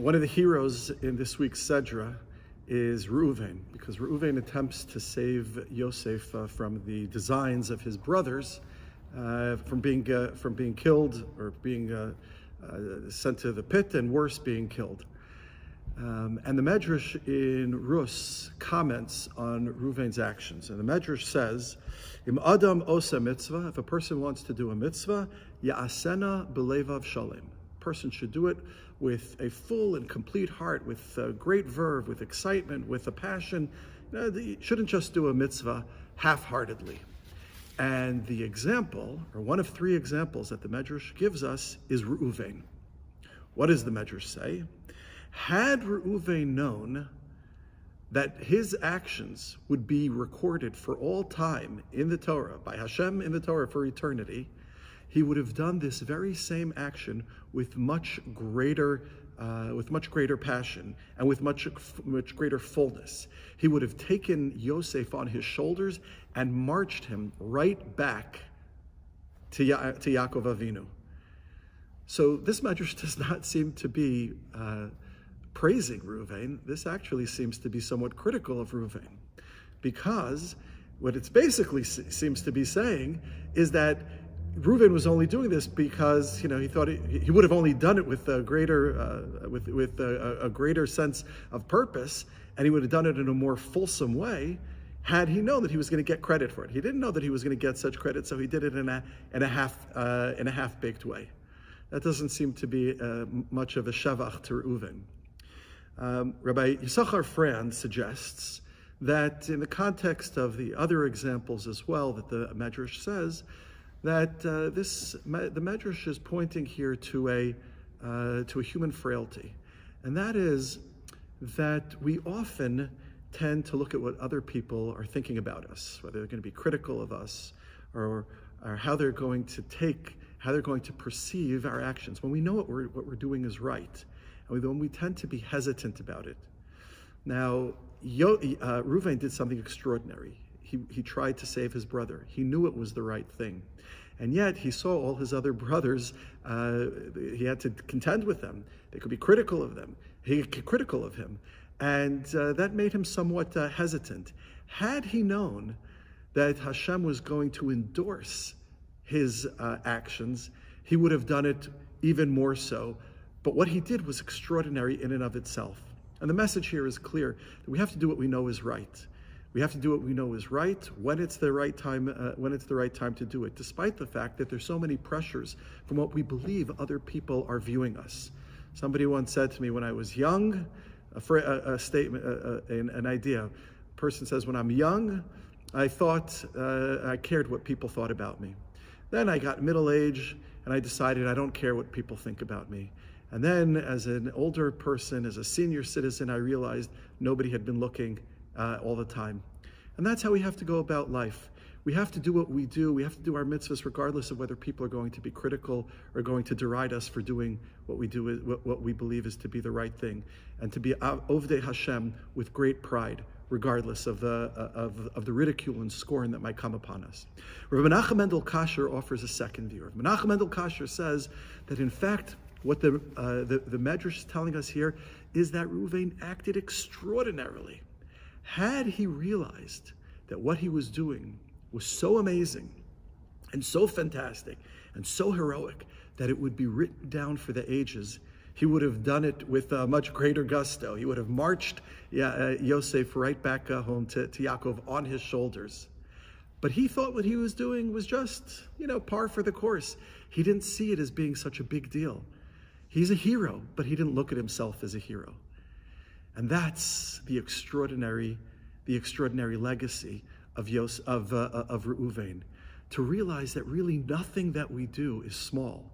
One of the heroes in this week's Sedra is Reuven, because Reuven attempts to save Yosef from the designs of his brothers, from being killed or being sent to the pit, and worse, being killed. And the Medrash in Rus comments on Reuven's actions. And the Medrash says, Im Adam osa mitzvah, if a person wants to do a mitzvah, ya'asena b'levav shalem. A person should do it with a full and complete heart, with great verve, with excitement, with a passion. You shouldn't just do a mitzvah half-heartedly. And the example, or one of three examples that the Medrash gives us, is Reuven. What does the Medrash say? Had Reuven known that his actions would be recorded for all time in the Torah, by Hashem in the Torah for eternity, he would have done this very same action with much greater passion and with much greater fullness. He would have taken Yosef on his shoulders and marched him right back to Yaakov Avinu. So this Medrash does not seem to be praising Reuven. This actually seems to be somewhat critical of Reuven, because what it basically seems to be saying is that Reuven was only doing this because he thought he would have only done it with a greater sense of purpose, and he would have done it in a more fulsome way had he known that he was going to get credit for it. He didn't know that he was going to get such credit, so he did it in a half-baked way. That doesn't seem to be much of a shavach to Reuven. Rabbi Yisachar Frand suggests that in the context of the other examples as well that the Medrash says, that the Medrash is pointing here to a human frailty, and that is that we often tend to look at what other people are thinking about us, whether they're going to be critical of us, or how they're going to perceive our actions, when we know what we're doing is right, and when we tend to be hesitant about it. Now, Reuven did something extraordinary. He tried to save his brother. He knew it was the right thing. And yet he saw all his other brothers, he had to contend with them. They could be critical of them. He could be critical of him. And that made him somewhat hesitant. Had he known that Hashem was going to endorse his actions, he would have done it even more so. But what he did was extraordinary in and of itself. And the message here is clear, that we have to do what we know is right. We have to do what we know is right when it's the right time. When it's the right time to do it, despite the fact that there's so many pressures from what we believe other people are viewing us. Somebody once said to me when I was young, a statement, an idea. A person says, "When I'm young, I thought I cared what people thought about me. Then I got middle age, and I decided I don't care what people think about me. And then, as an older person, as a senior citizen, I realized nobody had been looking." All the time. And that's how we have to go about life. We have to do what we do. We have to do our mitzvahs regardless of whether people are going to be critical or going to deride us for doing what we do, what we believe is to be the right thing, and to be Ovdei Hashem with great pride, regardless of the ridicule and scorn that might come upon us. Rabbi Menachem Mendel Kasher offers a second view. Rabbi Menachem Mendel Kasher says that in fact, what the Medrash is telling us here is that Reuven acted extraordinarily. Had he realized that what he was doing was so amazing and so fantastic and so heroic that it would be written down for the ages, he would have done it with much greater gusto. He would have marched Yosef right back home to Yaakov on his shoulders. But he thought what he was doing was just, par for the course. He didn't see it as being such a big deal. He's a hero, but he didn't look at himself as a hero. And that's the extraordinary legacy of Reuven, to realize that really nothing that we do is small.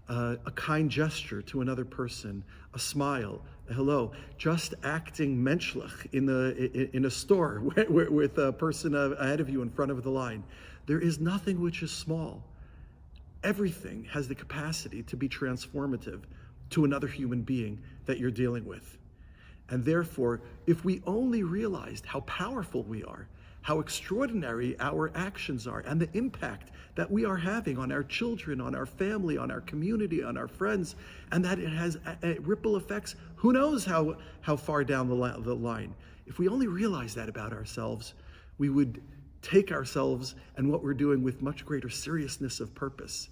A kind gesture to another person, a smile, a hello, just acting menschlich in a store with a person ahead of you in front of the line. There is nothing which is small. Everything has the capacity to be transformative to another human being that you're dealing with. And therefore, if we only realized how powerful we are, how extraordinary our actions are and the impact that we are having on our children, on our family, on our community, on our friends, and that it has ripple effects. Who knows how far down the line. If we only realize that about ourselves, we would take ourselves and what we're doing with much greater seriousness of purpose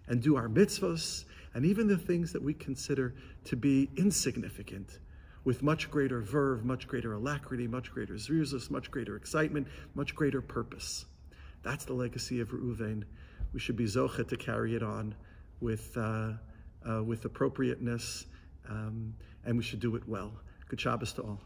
and do our mitzvos and even the things that we consider to be insignificant with much greater verve, much greater alacrity, much greater zrizus, much greater excitement, much greater purpose. That's the legacy of Reuven. We should be zocheh to carry it on with appropriateness, and we should do it well. Good Shabbos to all.